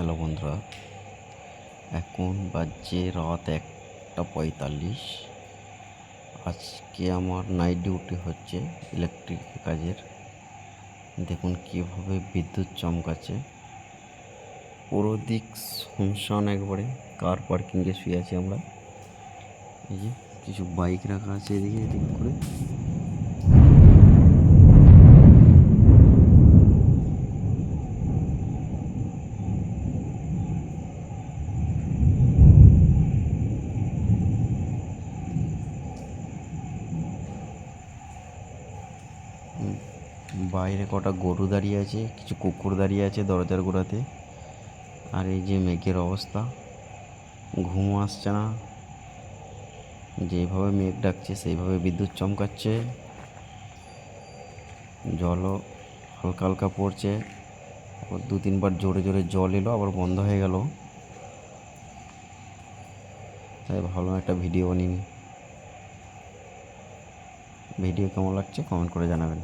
Hello বন্ধুরা, এখন বাজছে রাত 1:45। আজকে আমার নাইট ডিউটি হচ্ছে ইলেকট্রিক কাজের। দেখুন কীভাবে বিদ্যুৎ চমকাচ্ছে, পুরো দিক শুনশান একবারে। কার পার্কিংয়ে শুয়ে আছি আমরা। এই যে কিছু বাইক রাখা আছে এদিকে এদিক করে। বাইরে কটা গরু দাঁড়িয়ে আছে, কিছু কুকুর দাঁড়িয়ে আছে দরজার গোড়াতে। আর এই যে মেঘের অবস্থা, ঘুম আসছে না। যেভাবে মেঘ ডাকছে সেইভাবে বিদ্যুৎ চমকাচ্ছে। জলও হালকা হালকা পড়ছে। 2-3 বার জোরে জোরে জল এলো, আবার বন্ধ হয়ে গেল। তাই ভাবলাম একটা ভিডিও বানিয়ে নিই। ভিডিও কেমন লাগছে কমেন্ট করে জানাবেন।